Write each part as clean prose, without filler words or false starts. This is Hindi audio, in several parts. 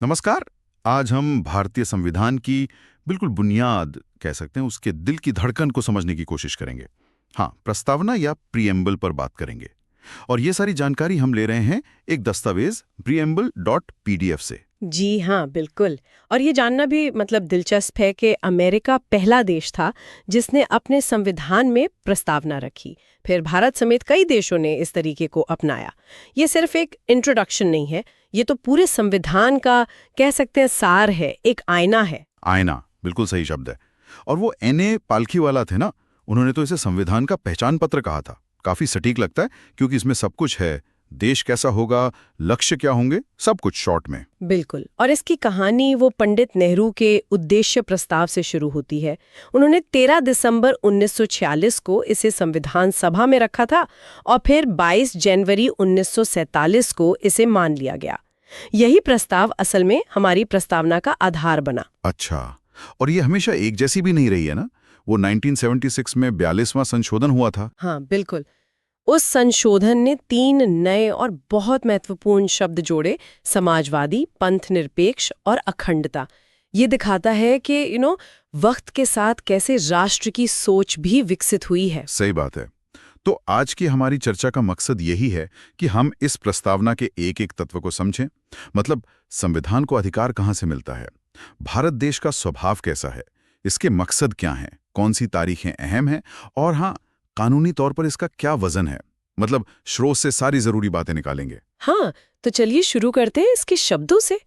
नमस्कार। आज हम भारतीय संविधान की बिल्कुल बुनियाद कह सकते हैं, उसके दिल की धड़कन को समझने की कोशिश करेंगे। हाँ, प्रस्तावना या प्रीएम्बल पर बात करेंगे। और ये सारी जानकारी हम ले रहे हैं एक दस्तावेज preamble.pdf से। जी हाँ, बिल्कुल। और ये जानना भी दिलचस्प है कि अमेरिका पहला देश था जिसने अपने संविधान में प्रस्तावना रखी। फिर भारत समेत कई देशों ने इस तरीके को अपनाया। ये सिर्फ एक इंट्रोडक्शन नहीं है, ये तो पूरे संविधान का कह सकते हैं सार है, एक आईना है। आईना बिल्कुल सही शब्द है। और वो एन.ए. पालखीवाला थे ना, उन्होंने तो इसे संविधान का पहचान पत्र कहा था। काफी सटीक लगता है क्योंकि इसमें सब कुछ है। देश कैसा होगा, लक्ष्य क्या होंगे, सब कुछ शॉर्ट में। बिल्कुल। और इसकी कहानी वो पंडित नेहरू के उद्देश्य प्रस्ताव से शुरू होती है। उन्होंने 13 दिसंबर 1946 को इसे संविधान सभा में रखा था और फिर 22 जनवरी 1947 को इसे मान लिया गया। यही प्रस्ताव असल में हमारी प्रस्तावना का आधार बना। अच्छा, और ये हमेशा एक जैसी भी नहीं रही है ना? वो 1976 में 42वां संशोधन हुआ था। हाँ, बिल्कुल। उस संशोधन ने 3 नए और बहुत महत्वपूर्ण शब्द जोड़े: समाजवादी, पंथनिरपेक्ष और अखंडता। ये दिखाता है कि वक्त के साथ कैसे राष्ट्र की सोच भी विकसित हुई है। सही बात है। तो आज की हमारी चर्चा का मकसद यही है कि हम इस प्रस्तावना के एक एक तत्व को समझें। मतलब संविधान को अधिकार कहाँ से मिलता है, भारत देश का स्वभाव कैसा है, इसके मकसद क्या हैं, कौन सी तारीखें अहम हैं, और हाँ, कानूनी तौर पर इसका क्या वजन है। मतलब स्रोत से सारी जरूरी बातें निकालेंगे। हाँ, तो चलिए शुरू करते हैं इसके शब्दों से।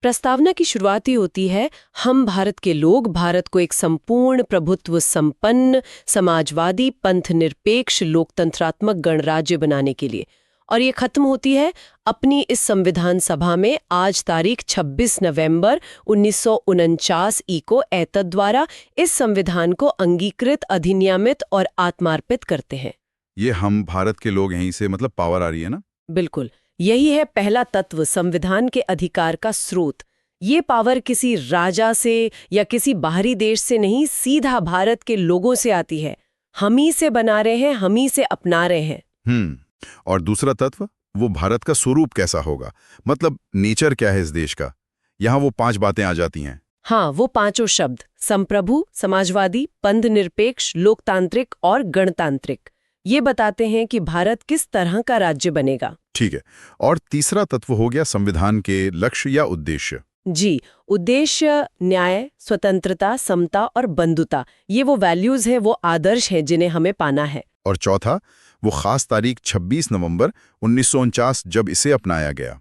प्रस्तावना की शुरुआत ही होती है: हम भारत के लोग भारत को एक संपूर्ण प्रभुत्व संपन्न समाजवादी पंथनिरपेक्ष लोकतंत्रात्मक गणराज्य बनाने के लिए। और ये खत्म होती है अपनी इस संविधान सभा में आज तारीख 26 नवंबर 1949 ई को एतद द्वारा इस संविधान को अंगीकृत, अधिनियमित और आत्मार्पित करते हैं। ये हम भारत के लोग यहीं से मतलब पावर आ रही है ना? बिल्कुल, यही है पहला तत्व, संविधान के अधिकार का स्रोत। ये पावर किसी राजा से या किसी बाहरी देश से नहीं, सीधा भारत के लोगों से आती है। हम ही से बना रहे हैं, हम ही से अपना रहे हैं। और दूसरा तत्व, वो भारत का स्वरूप कैसा होगा, मतलब नेचर क्या है इस देश का। यहाँ वो 5 बातें आ जाती हैं। हाँ, वो पांचों शब्द: संप्रभु, समाजवादी, पंथनिरपेक्ष, लोकतांत्रिक और गणतांत्रिक। ये बताते हैं कि भारत किस तरह का राज्य बनेगा। ठीक है। और तीसरा तत्व हो गया संविधान के लक्ष्य या उद्देश्य। जी, उद्देश्य न्याय, स्वतंत्रता, समता और बंधुता। ये वो वैल्यूज है, वो आदर्श है जिन्हें हमें पाना है। और चौथा, वो खास तारीख 26 नवंबर 1949 जब इसे अपनाया गया।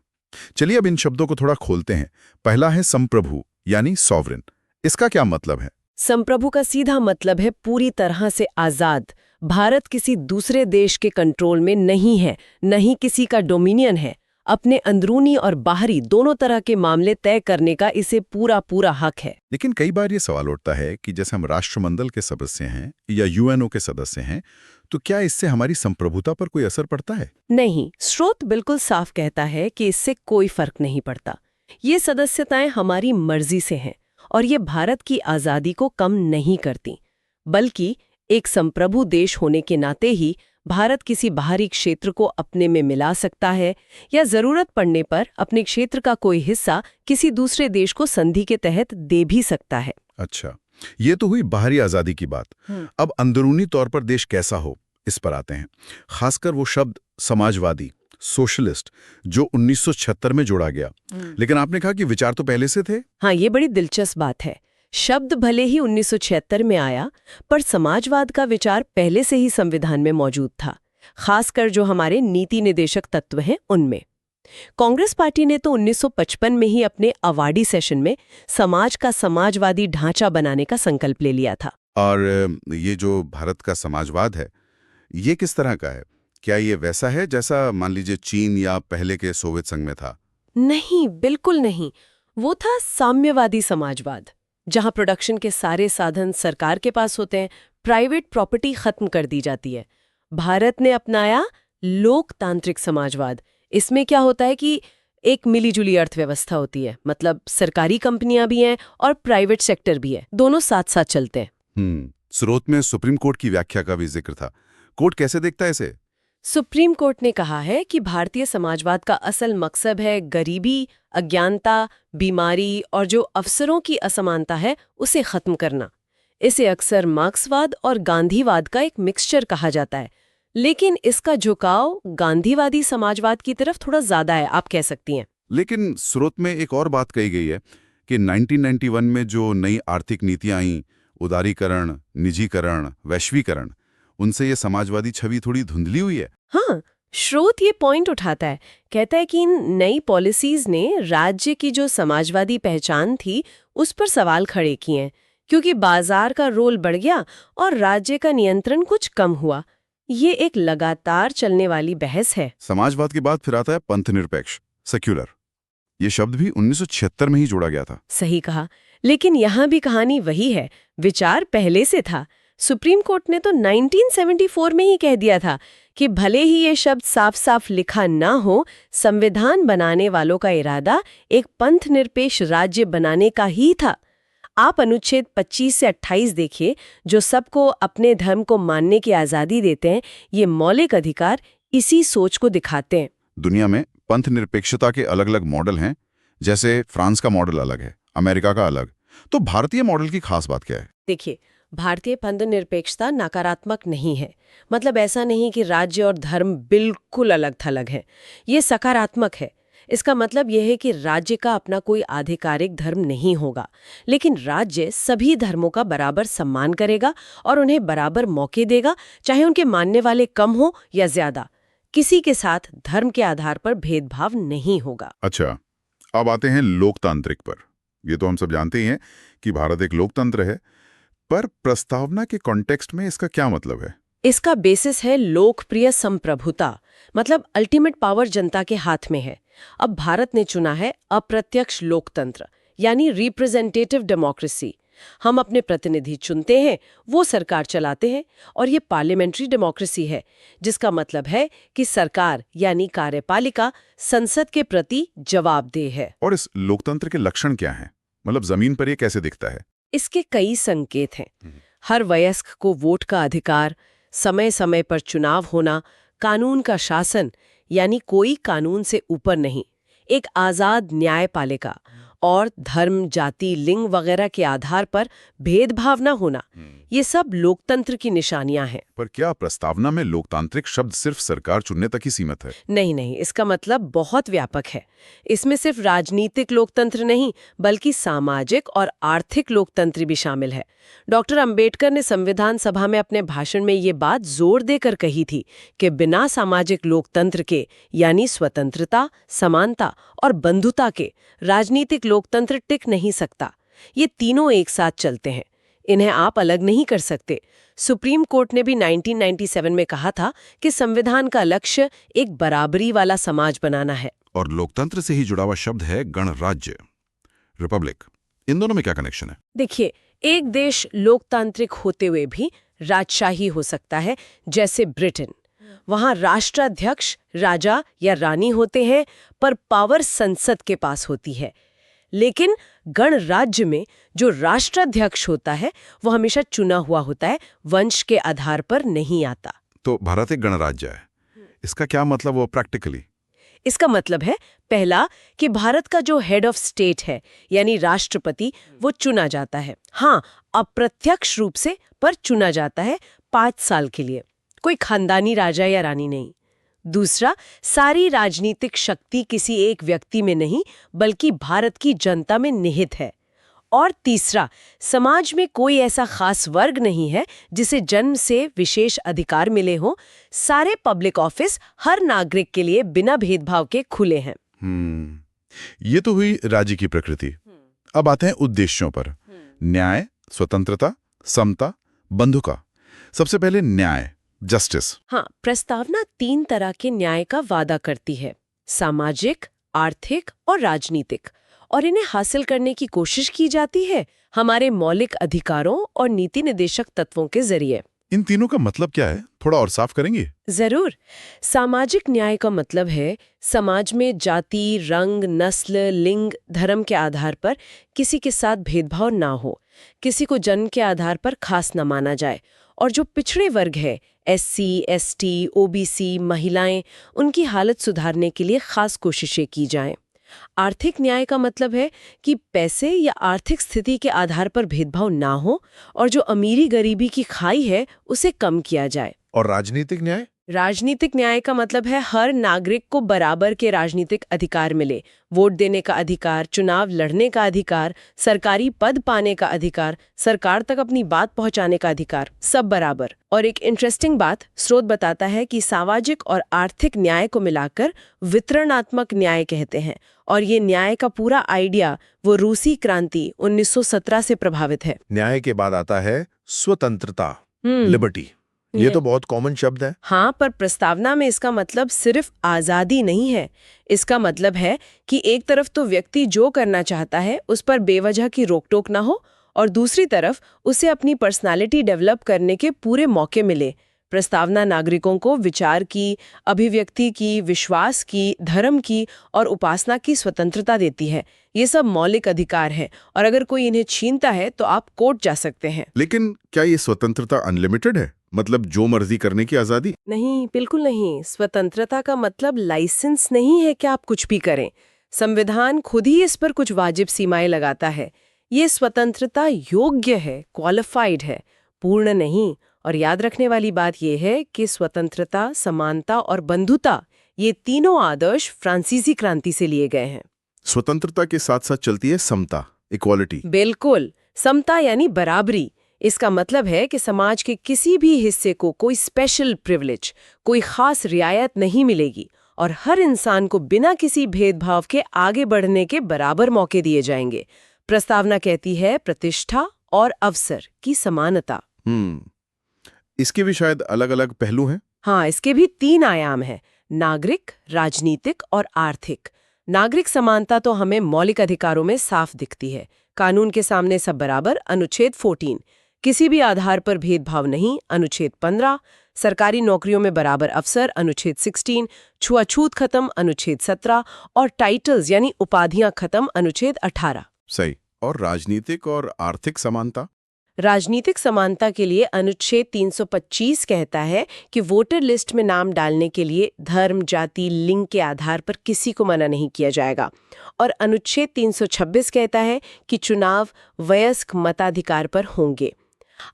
चलिए अब इन शब्दों को थोड़ा खोलते हैं। पहला है संप्रभु यानी सॉवरेन। इसका क्या मतलब है? संप्रभु का सीधा मतलब है पूरी तरह से आजाद। भारत किसी दूसरे देश के कंट्रोल में नहीं है, नहीं किसी का डोमिनियन है। अपने अंदरूनी और बाहरी दोनों तरह के मामले तय करने का इसे पूरा पूरा हक है। लेकिन कई बार ये सवाल उठता है कि जैसे हम राष्ट्रमंडल के सदस्य हैं या यूएनओ के सदस्य हैं, तो क्या इससे हमारी संप्रभुता पर कोई असर पड़ता है? नहीं, स्रोत बिल्कुल साफ कहता है कि इससे कोई फर्क नहीं पड़ता। ये सदस्यताएं हमारी मर्जी से हैं और ये भारत की आज़ादी को कम नहीं करती। बल्कि एक संप्रभु देश होने के नाते ही भारत किसी बाहरी क्षेत्र को अपने में मिला सकता है या जरूरत पड़ने पर अपने क्षेत्र का कोई हिस्सा किसी दूसरे देश को संधि के तहत दे भी सकता है। अच्छा, ये तो हुई बाहरी आजादी की बात। अब अंदरूनी तौर पर देश कैसा हो, इस पर आते हैं। खासकर वो शब्द समाजवादी, सोशलिस्ट, जो 1976 में जोड़ा गया। लेकिन आपने कहा कि विचार तो पहले से थे। हाँ, ये बड़ी दिलचस्प बात है। शब्द भले ही 1976 में आया, पर समाजवाद का विचार पहले से ही संविधान में मौजूद था, खासकर जो हमारे नीति निर्देशक तत्व हैं उनमें। कांग्रेस पार्टी ने तो 1955 में ही अपने अवार्डी सेशन में समाज का समाजवादी ढांचा बनाने का संकल्प ले लिया था। और ये जो भारत का समाजवाद है, ये किस तरह का है? क्या ये वैसा है जैसा मान लीजिए चीन या पहले के सोवियत संघ में था? नहीं, बिल्कुल नहीं। वो था साम्यवादी समाजवाद, जहां प्रोडक्शन के सारे साधन सरकार के पास होते हैं, प्राइवेट प्रॉपर्टी खत्म कर दी जाती है। भारत ने अपनाया लोकतांत्रिक समाजवाद। इसमें क्या होता है कि एक मिलीजुली अर्थव्यवस्था होती है, मतलब सरकारी कंपनियां भी हैं और प्राइवेट सेक्टर भी है, दोनों साथ साथ चलते हैं। स्रोत में सुप्रीम कोर्ट की व्याख्या का भी जिक्र था। कोर्ट कैसे देखता है इसे? सुप्रीम कोर्ट ने कहा है कि भारतीय समाजवाद का असल मकसद है गरीबी, अज्ञानता, बीमारी और जो अवसरों की असमानता है उसे खत्म करना। इसे अक्सर मार्क्सवाद और गांधीवाद का एक मिक्सचर कहा जाता है, लेकिन इसका झुकाव गांधीवादी समाजवाद की तरफ थोड़ा ज्यादा है, आप कह सकती हैं। लेकिन स्रोत में एक और बात कही गई है कि 1991 में जो नई आर्थिक नीतियां आईं, उदारीकरण, निजीकरण, वैश्वीकरण, उनसे ये समाजवादी छवि थोड़ी धुंधली हुई है। हाँ, स्रोत ये पॉइंट उठाता है, कहता है कि इन नई पॉलिसीज ने राज्य की जो समाजवादी पहचान थी उस पर सवाल खड़े किए हैं, क्योंकि बाजार का रोल बढ़ गया और राज्य का नियंत्रण कुछ कम हुआ। ये एक लगातार चलने वाली बहस है। समाजवाद के बाद फिर आता है पंथनिरपेक्ष, सेक्युलर। ये शब्द भी 1976 में ही जोड़ा गया था। सही कहा, लेकिन यहाँ भी कहानी वही है, विचार पहले से था। सुप्रीम कोर्ट ने तो 1974 में ही कह दिया था कि भले ही ये शब्द साफ साफ लिखा ना हो, संविधान बनाने वालों का इरादा एक पंथनिरपेक्ष राज्य बनाने का ही था। आप अनुच्छेद 25 से 28 देखिए, जो सबको अपने धर्म को मानने की आज़ादी देते हैं। ये मौलिक अधिकार इसी सोच को दिखाते हैं। दुनिया में पंथनिरपेक्षता के अलग अलग मॉडल हैं, जैसे फ्रांस का मॉडल अलग है, अमेरिका का अलग। तो भारतीय मॉडल की खास बात क्या है? देखिए, भारतीय पंथनिरपेक्षता नकारात्मक नहीं है। मतलब ऐसा नहीं कि राज्य और धर्म बिल्कुल अलग थलग हैं। ये सकारात्मक है। इसका मतलब यह है कि राज्य का अपना कोई आधिकारिक धर्म नहीं होगा, लेकिन राज्य सभी धर्मों का बराबर सम्मान करेगा और उन्हें बराबर मौके देगा, चाहे उनके मानने वाले कम हो या ज्यादा। किसी के साथ धर्म के आधार पर भेदभाव नहीं होगा। अच्छा, अब आते हैं लोकतांत्रिक पर। ये तो हम सब जानते ही हैं कि भारत एक लोकतंत्र है, पर प्रस्तावना के कॉन्टेक्स्ट में इसका क्या मतलब है? इसका बेसिस है लोकप्रिय संप्रभुता, मतलब अल्टीमेट पावर जनता के हाथ में है। अब भारत ने चुना है अप्रत्यक्ष लोकतंत्र, यानी रिप्रेजेंटेटिव डेमोक्रेसी। हम अपने प्रतिनिधि चुनते हैं, वो सरकार चलाते हैं, और ये पार्लियामेंट्री डेमोक्रेसी है, जिसका मतलब है कि सरकार यानी कार्यपालिका संसद के प्रति जवाबदेह है। और इस लोकतंत्र के लक्षण क्या हैं? मतलब जमीन पर ये कैसे दिखता है? इसके कई संकेत हैं। हर वयस्क को वोट का अधिकार, समय समय पर चुनाव होना, कानून का शासन यानी कोई कानून से ऊपर नहीं, एक आजाद न्यायपालिका, और धर्म, जाति, लिंग वगैरह के आधार पर भेदभाव न होना, ये सब लोकतंत्र की निशानियां हैं। पर क्या प्रस्तावना में लोकतांत्रिक शब्द सिर्फ सरकार चुनने तक ही सीमित है? नहीं नहीं, इसका मतलब बहुत व्यापक है। इसमें सिर्फ राजनीतिक लोकतंत्र नहीं, बल्कि सामाजिक और आर्थिक लोकतंत्र भी शामिल है। डॉक्टर अंबेडकर ने संविधान सभा में अपने भाषण में ये बात जोर देकर कही थी कि बिना सामाजिक लोकतंत्र के, यानी स्वतंत्रता, समानता और बंधुता के, राजनीतिक लोकतंत्र टिक नहीं सकता। ये तीनों एक साथ चलते हैं, इन्हें आप अलग नहीं कर सकते। सुप्रीम कोर्ट ने भी 1997 में कहा था कि संविधान का लक्ष्य एक बराबरी वाला समाज बनाना है। और लोकतंत्र से ही जुड़ा हुआ शब्द है गणराज्य, रिपब्लिक। इन दोनों में क्या कनेक्शन है? देखिए, एक देश लोकतांत्रिक होते हुए भी राजशाही हो सकता है, जैसे ब्रिटेन। वहां राष्ट्राध्यक्ष राजा या रानी होते हैं, पर पावर संसद के पास होती है। लेकिन गणराज्य में जो राष्ट्राध्यक्ष होता है वो हमेशा चुना हुआ होता है, वंश के आधार पर नहीं आता। तो भारत एक गणराज्य है, इसका क्या मतलब वो प्रैक्टिकली? इसका मतलब है, पहला, कि भारत का जो हेड ऑफ स्टेट है यानी राष्ट्रपति, वो चुना जाता है। हाँ, अप्रत्यक्ष रूप से, पर चुना जाता है 5 साल के लिए, कोई खानदानी राजा या रानी नहीं। दूसरा, सारी राजनीतिक शक्ति किसी एक व्यक्ति में नहीं, बल्कि भारत की जनता में निहित है। और तीसरा, समाज में कोई ऐसा खास वर्ग नहीं है जिसे जन्म से विशेष अधिकार मिले हों। सारे पब्लिक ऑफिस हर नागरिक के लिए बिना भेदभाव के खुले हैं। ये तो हुई राज्य की प्रकृति। अब आते हैं उद्देश्यों पर। न्याय, स्वतंत्रता, समता, बंधुता। सबसे पहले न्याय, जस्टिस। हाँ, प्रस्तावना 3 तरह के न्याय का वादा करती है, सामाजिक, आर्थिक और राजनीतिक, और इन्हें हासिल करने की कोशिश की जाती है हमारे मौलिक अधिकारों और नीति निर्देशक तत्वों के जरिए। इन तीनों का मतलब क्या है, थोड़ा और साफ करेंगे? जरूर। सामाजिक न्याय का मतलब है समाज में जाति, रंग, नस्ल, लिंग, धर्म के आधार पर किसी के साथ भेदभाव ना हो, किसी को जन्म के आधार पर खास न माना जाए, और जो पिछड़े वर्ग है, SC, ST, OBC, महिलाएं, उनकी हालत सुधारने के लिए खास कोशिशें की जाएं। आर्थिक न्याय का मतलब है कि पैसे या आर्थिक स्थिति के आधार पर भेदभाव ना हो और जो अमीरी गरीबी की खाई है उसे कम किया जाए। और राजनीतिक न्याय? राजनीतिक न्याय का मतलब है हर नागरिक को बराबर के राजनीतिक अधिकार मिले, वोट देने का अधिकार, चुनाव लड़ने का अधिकार, सरकारी पद पाने का अधिकार, सरकार तक अपनी बात पहुंचाने का अधिकार, सब बराबर। और एक इंटरेस्टिंग बात स्रोत बताता है कि सामाजिक और आर्थिक न्याय को मिलाकर वितरणात्मक न्याय कहते हैं, और ये न्याय का पूरा आइडिया वो रूसी क्रांति 1917 से प्रभावित है। न्याय के बाद आता है स्वतंत्रता, लिबर्टी। ये तो बहुत कॉमन शब्द है। हाँ, पर प्रस्तावना में इसका मतलब सिर्फ आजादी नहीं है। इसका मतलब है कि एक तरफ तो व्यक्ति जो करना चाहता है उस पर बेवजह की रोक टोक ना हो, और दूसरी तरफ उसे अपनी पर्सनालिटी डेवलप करने के पूरे मौके मिले। प्रस्तावना नागरिकों को विचार की, अभिव्यक्ति की, विश्वास की, धर्म की और उपासना की स्वतंत्रता देती है। ये सब मौलिक अधिकार हैं, और अगर कोई इन्हें छीनता है तो आप कोर्ट जा सकते हैं। लेकिन क्या ये स्वतंत्रता अनलिमिटेड है? मतलब जो मर्जी करने की आजादी? नहीं, बिल्कुल नहीं। स्वतंत्रता का मतलब लाइसेंस नहीं है कि आप कुछ भी करें। संविधान खुद ही इस पर कुछ वाजिब सीमाएं लगाता है। ये स्वतंत्रता योग्य है, क्वालिफाइड है, पूर्ण नहीं। और याद रखने वाली बात यह है कि स्वतंत्रता, समानता और बंधुता, ये तीनों आदर्श फ्रांसीसी क्रांति से लिए गए हैं। स्वतंत्रता के साथ साथ चलती है समता, इक्वालिटी। बिल्कुल, समता यानी बराबरी। इसका मतलब है कि समाज के किसी भी हिस्से को कोई स्पेशल प्रिविलेज, कोई खास रियायत नहीं मिलेगी, और हर इंसान को बिना किसी भेदभाव के आगे बढ़ने के बराबर मौके दिए जाएंगे। प्रस्तावना कहती है प्रतिष्ठा और अवसर की समानता। इसके भी शायद अलग अलग पहलू हैं। हाँ, इसके भी 3 आयाम हैं: नागरिक, राजनीतिक और आर्थिक। नागरिक समानता तो हमें मौलिक अधिकारों में साफ दिखती है। कानून के सामने सब बराबर, अनुच्छेद 14। किसी भी आधार पर भेदभाव नहीं, अनुच्छेद 15। सरकारी नौकरियों में बराबर अवसर, अनुच्छेद 16। छुआछूत खत्म, अनुच्छेद 17। और टाइटल्स यानी उपाधियां खत्म, अनुच्छेद 18। सही। और राजनीतिक और आर्थिक समानता? राजनीतिक समानता के लिए अनुच्छेद 325 कहता है कि वोटर लिस्ट में नाम डालने के लिए धर्म, जाति, लिंग के आधार पर किसी को मना नहीं किया जाएगा। और अनुच्छेद 326 कहता है कि चुनाव वयस्क मताधिकार पर होंगे।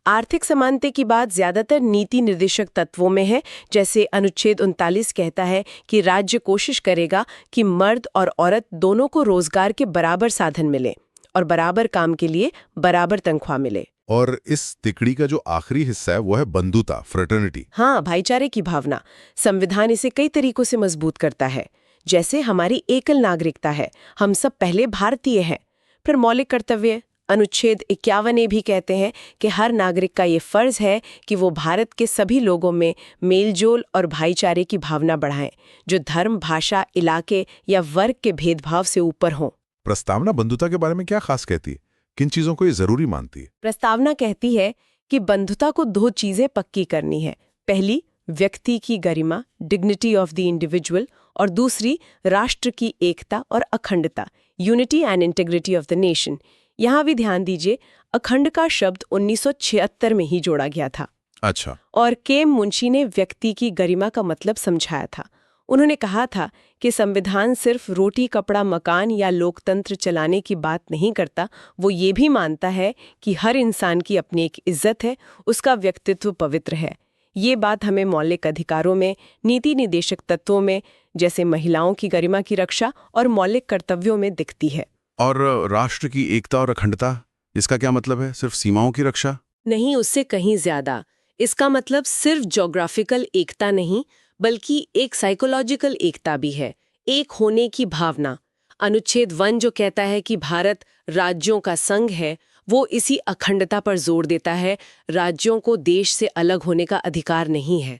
आर्थिक समानता की बात ज्यादातर नीति निर्देशक तत्वों में है, जैसे अनुच्छेद 39 कहता है कि राज्य कोशिश करेगा कि मर्द और औरत दोनों को रोजगार के बराबर साधन मिले और बराबर काम के लिए बराबर तनख्वाह मिले। और इस तिकड़ी का जो आखिरी हिस्सा है वो है बंधुता, फ्रेटर्निटी। हाँ, भाईचारे की भावना। संविधान इसे कई तरीकों से मजबूत करता है। जैसे हमारी एकल नागरिकता है, हम सब पहले भारतीय हैं। फिर मौलिक कर्तव्य, अनुच्छेद 51 भी कहते हैं कि हर नागरिक का ये फर्ज है कि वो भारत के सभी लोगों में मेलजोल और भाईचारे की भावना बढ़ाएं, जो धर्म, भाषा, इलाके या वर्ग के भेदभाव से ऊपर हों। प्रस्तावना बंधुता के बारे में क्या खास कहती है? किन चीजों को ये जरूरी मानती है? प्रस्तावना कहती है कि बंधुता को 2 चीजें पक्की करनी है। पहली, व्यक्ति की गरिमा, डिग्निटी ऑफ द इंडिविजुअल, और दूसरी, राष्ट्र की एकता और अखंडता, unity and integrity of the nation. यहाँ भी ध्यान दीजिए, अखंड का शब्द 1976 में ही जोड़ा गया था। अच्छा। और केम मुंशी ने व्यक्ति की गरिमा का मतलब समझाया था। उन्होंने कहा था कि संविधान सिर्फ रोटी, कपड़ा, मकान या लोकतंत्र चलाने की बात नहीं करता, वो ये भी मानता है कि हर इंसान की अपनी एक इज्जत है, उसका व्यक्तित्व पवित्र है। ये बात हमें मौलिक अधिकारों में, नीति निर्देशक तत्वों में, जैसे महिलाओं की गरिमा की रक्षा और मौलिक कर्तव्यों में दिखती है। और राष्ट्र की एकता और अखंडता, इसका क्या मतलब है? सिर्फ सीमाओं की रक्षा? नहीं, उससे कहीं ज्यादा। इसका मतलब सिर्फ ज्योग्राफिकल एकता नहीं, बल्कि एक साइकोलॉजिकल एकता भी है, एक होने की भावना। अनुच्छेद 1 जो कहता है कि भारत राज्यों का संघ है, वो इसी अखंडता पर जोर देता है। राज्यों को देश से अलग होने का अधिकार नहीं है।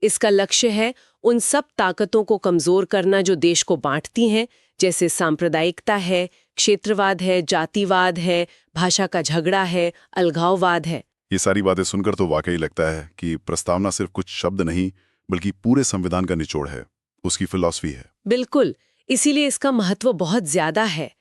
इसका लक्ष्य है उन सब ताकतों को कमजोर करना जो देश को बांटती हैं, जैसे सांप्रदायिकता है, क्षेत्रवाद है, जातिवाद है, भाषा का झगड़ा है, अलगाववाद है। ये सारी बातें सुनकर तो वाकई लगता है कि प्रस्तावना सिर्फ कुछ शब्द नहीं, बल्कि पूरे संविधान का निचोड़ है, उसकी फिलॉसफी है। बिल्कुल, इसीलिए इसका महत्व बहुत ज्यादा है।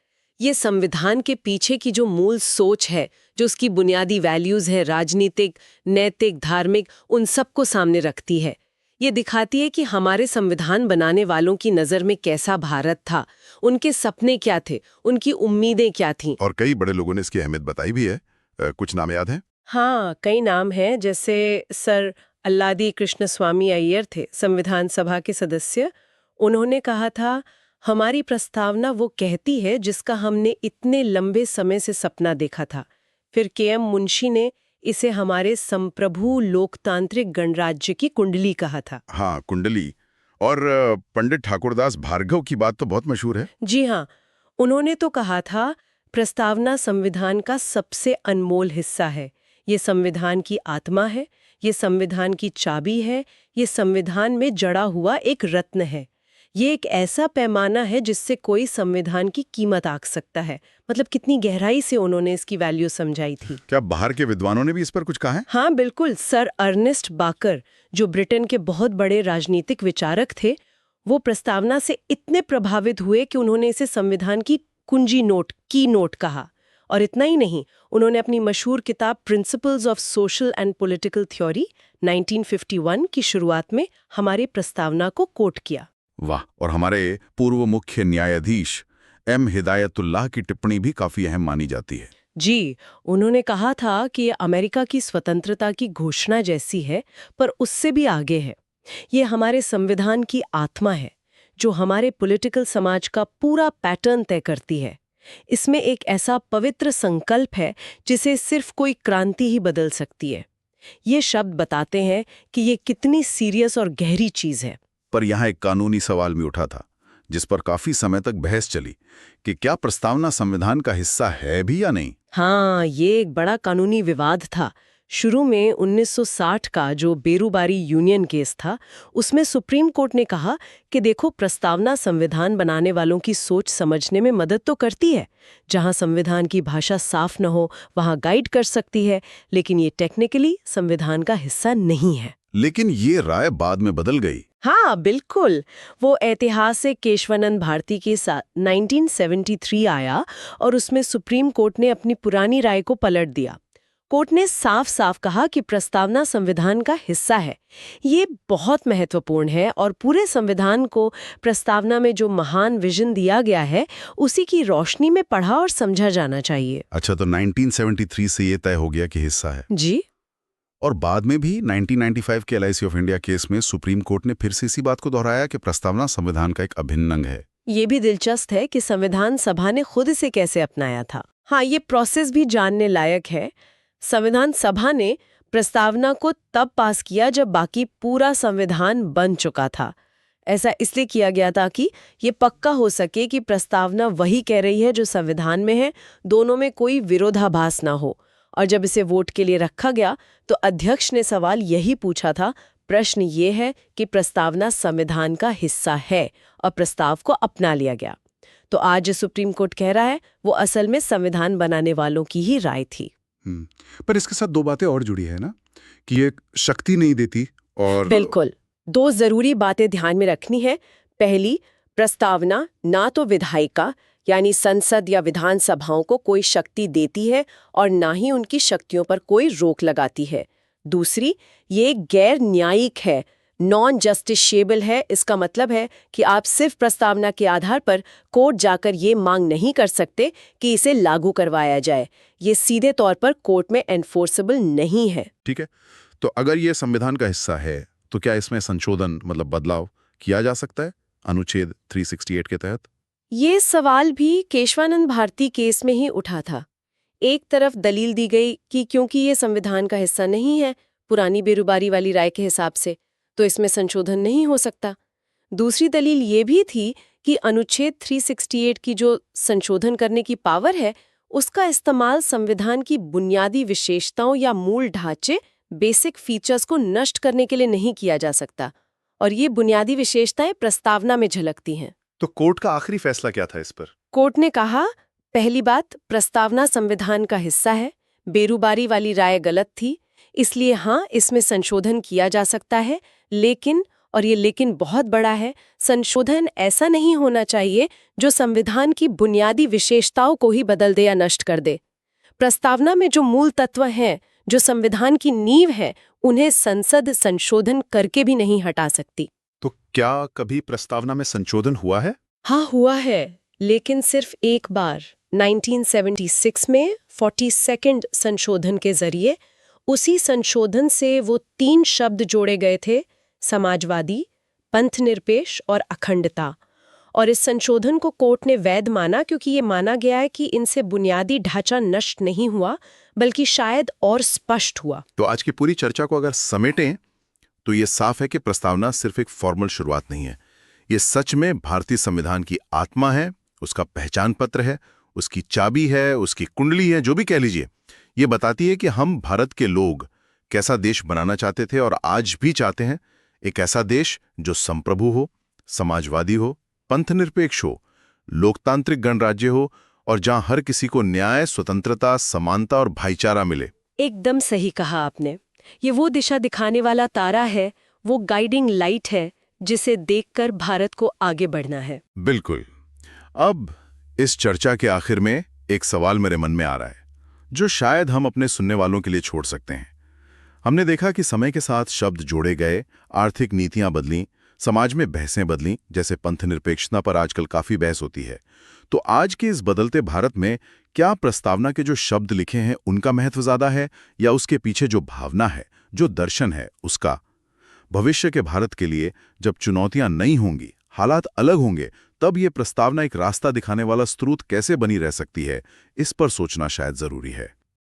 ये संविधान के पीछे की जो मूल सोच है, जो उसकी बुनियादी वैल्यूज है, राजनीतिक, नैतिक, धार्मिक, उन सबको सामने रखती है। ये दिखाती है कि हमारे संविधान बनाने वालों की नज़र में कैसा भारत था, उनके सपने क्या थे, उनकी उम्मीदें क्या थीं। और कई बड़े लोगों ने इसकी अहमियत बताई भी है। कुछ नाम याद हैं? हाँ, कई नाम हैं, जैसे सर अल्लादी कृष्णस्वामी अय्यर थे, संविधान सभा के सदस्य। उन्होंने कहा था, हमारी प्रस्तावना वो कहती है जिसका हमने इतने लंबे समय से सपना देखा था। फिर के.एम. मुंशी ने इसे हमारे संप्रभु लोकतांत्रिक गणराज्य की कुंडली कहा था। हाँ, कुंडली। और पंडित ठाकुरदास भार्गव की बात तो बहुत मशहूर है। जी हाँ, उन्होंने तो कहा था, प्रस्तावना संविधान का सबसे अनमोल हिस्सा है। ये संविधान की आत्मा है, ये संविधान की चाबी है, ये संविधान में जड़ा हुआ एक रत्न है। ये एक ऐसा पैमाना है जिससे कोई संविधान की कीमत आंक सकता है। मतलब कितनी गहराई से उन्होंने इसकी वैल्यू समझाई थी। क्या बाहर के विद्वानों ने भी इस पर कुछ कहा है? हाँ बिल्कुल, सर अर्नेस्ट बाकर, जो ब्रिटेन के बहुत बड़े राजनीतिक विचारक थे, वो प्रस्तावना से इतने प्रभावित हुए कि उन्होंने इसे संविधान की कुंजी नोट, की नोट कहा। और इतना ही नहीं, उन्होंने अपनी मशहूर किताब principles of social and political theory 1951 की शुरुआत में हमारी प्रस्तावना को कोट किया। वाह! और हमारे पूर्व मुख्य न्यायाधीश एम हिदायतुल्लाह की टिप्पणी भी काफी अहम मानी जाती है। जी, उन्होंने कहा था कि ये अमेरिका की स्वतंत्रता की घोषणा जैसी है, पर उससे भी आगे है। ये हमारे संविधान की आत्मा है, जो हमारे पॉलिटिकल समाज का पूरा पैटर्न तय करती है। इसमें एक ऐसा पवित्र संकल्प है जिसे सिर्फ कोई क्रांति ही बदल सकती है। ये शब्द बताते हैं कि ये कितनी सीरियस और गहरी चीज है। पर यहाँ एक कानूनी सवाल भी उठा था, जिस पर काफी समय तक बहस चली कि क्या प्रस्तावना संविधान का हिस्सा है भी या नहीं। हाँ, ये एक बड़ा कानूनी विवाद था। शुरू में 1960 का जो बेरूबारी यूनियन केस था, उसमें सुप्रीम कोर्ट ने कहा कि देखो, प्रस्तावना संविधान बनाने वालों की सोच समझने में मदद तो करती है। जहां संविधान की भाषा साफ न हो, वहां गाइड कर सकती है, लेकिन ये टेक्निकली संविधान का हिस्सा नहीं है। लेकिन ये राय बाद में बदल गई। हाँ बिल्कुल, वो ऐतिहासिक केशवानंद भारती के साथ 1973 आया और उसमें सुप्रीम कोर्ट ने अपनी पुरानी राय को पलट दिया। कोर्ट ने साफ साफ कहा कि प्रस्तावना संविधान का हिस्सा है। ये बहुत महत्वपूर्ण है और पूरे संविधान को प्रस्तावना में जो महान विजन दिया गया है, उसी की रोशनी में पढ़ा और समझा जाना चाहिए। अच्छा, तो 1973 से ये तय हो गया कि हिस्सा है। जी, और बाद में भी 1995 के LIC ऑफ इंडिया केस में सुप्रीम कोर्ट ने फिर से इसी बात को दोहराया कि प्रस्तावना संविधान का एक अभिन्न अंग है। ये भी दिलचस्प है कि संविधान सभा ने खुद इसे कैसे अपनाया था। हाँ, ये प्रोसेस भी जानने लायक है। संविधान सभा ने प्रस्तावना को तब पास किया जब बाकी पूरा संविधान बन चुका था। ऐसा इसलिए किया गया था कि ये पक्का हो सके कि प्रस्तावना वही कह रही है जो संविधान में है, दोनों में कोई विरोधाभास ना हो। और जब इसे वोट के लिए रखा गया तो अध्यक्ष ने सवाल यही पूछा था, प्रश्न ये है कि प्रस्तावना संविधान का हिस्सा है, और प्रस्ताव को अपना लिया गया। तो आज जो सुप्रीम कोर्ट कह रहा है, वो असल में संविधान बनाने वालों की ही राय थी। पर इसके साथ दो बातें और जुड़ी है ना, कि ये शक्ति नहीं देती, और बिल्कुल, दो जरूरी बातें ध्यान में रखनी है। पहली, प्रस्तावना ना तो विधायिका यानी संसद या विधानसभाओं को कोई शक्ति देती है और ना ही उनकी शक्तियों पर कोई रोक लगाती है। दूसरी, ये गैर न्यायिक है, नॉन जस्टिसेबल है। इसका मतलब है कि आप सिर्फ प्रस्तावना के आधार पर कोर्ट जाकर ये मांग नहीं कर सकते कि इसे लागू करवाया जाए। ये सीधे तौर पर कोर्ट में एनफोर्सेबल नहीं है। ठीक है, तो अगर ये संविधान का हिस्सा है तो क्या इसमें संशोधन मतलब बदलाव किया जा सकता है अनुच्छेद 368 के तहत? ये सवाल भी केशवानंद भारती केस में ही उठा था। एक तरफ दलील दी गई कि क्योंकि ये संविधान का हिस्सा नहीं है, पुरानी बेरुबारी वाली राय के हिसाब से, तो इसमें संशोधन नहीं हो सकता। दूसरी दलील ये भी थी कि अनुच्छेद 368 की जो संशोधन करने की पावर है, उसका इस्तेमाल संविधान की बुनियादी विशेषताओं या मूल ढांचे, बेसिक फीचर्स को नष्ट करने के लिए नहीं किया जा सकता, और ये बुनियादी विशेषताएं प्रस्तावना में झलकती हैं। तो कोर्ट का आखिरी फैसला क्या था इस पर? कोर्ट ने कहा, पहली बात, प्रस्तावना संविधान का हिस्सा है, बेरुबारी वाली राय गलत थी, इसलिए हाँ, इसमें संशोधन किया जा सकता है, लेकिन और ये लेकिन बहुत बड़ा है, संशोधन ऐसा नहीं होना चाहिए जो संविधान की बुनियादी विशेषताओं को ही बदल दे या नष्ट कर दे। प्रस्तावना में जो मूल तत्व हैं, जो संविधान की नींव है, उन्हें संसद संशोधन करके भी नहीं हटा सकती। तो क्या कभी प्रस्तावना में संशोधन हुआ है? हाँ, हुआ है, लेकिन सिर्फ एक बार 1976 में 42nd संशोधन के जरिए। उसी संशोधन से वो 3 शब्द जोड़े गए थे, समाजवादी, पंथनिरपेक्ष और अखंडता। और इस संशोधन को कोर्ट ने वैध माना क्योंकि ये माना गया है कि इनसे बुनियादी ढांचा नष्ट नहीं हुआ, बल्कि शायद और स्पष्ट हुआ। तो आज की पूरी चर्चा को अगर समेटें तो ये साफ है कि प्रस्तावना सिर्फ एक फॉर्मल शुरुआत नहीं है। ये सच में भारतीय संविधान की आत्मा है, उसका पहचान पत्र है, उसकी चाबी है, उसकी कुंडली है, जो भी कह लीजिए। ये बताती है कि हम भारत के लोग कैसा देश बनाना चाहते थे और आज भी चाहते हैं। एक ऐसा देश जो संप्रभु हो, समाजवादी हो, पंथनिरपेक्ष हो, लोकतांत्रिक गणराज्य हो और जहां हर किसी को न्याय, स्वतंत्रता, समानता और भाईचारा मिले। एकदम सही कहा आपने। ये वो दिशा दिखाने वाला तारा है, वो गाइडिंग लाइट है जिसे देखकर भारत को आगे बढ़ना है। बिल्कुल। अब इस चर्चा के आखिर में एक सवाल मेरे मन में आ रहा है, जो शायद हम अपने सुनने वालों के लिए छोड़ सकते हैं। हमने देखा कि समय के साथ शब्द जोड़े गए, आर्थिक नीतियां बदलीं, समाज में बहसें बदलीं, जैसे पंथनिरपेक्षता पर आजकल काफी बहस होती है। तो आज के इस बदलते भारत में क्या प्रस्तावना के जो शब्द लिखे हैं उनका महत्व ज्यादा है या उसके पीछे जो भावना है, जो दर्शन है उसका? भविष्य के भारत के लिए जब चुनौतियां नई होंगी, हालात अलग होंगे, तब ये प्रस्तावना एक रास्ता दिखाने वाला स्रोत कैसे बनी रह सकती है, इस पर सोचना शायद जरूरी है।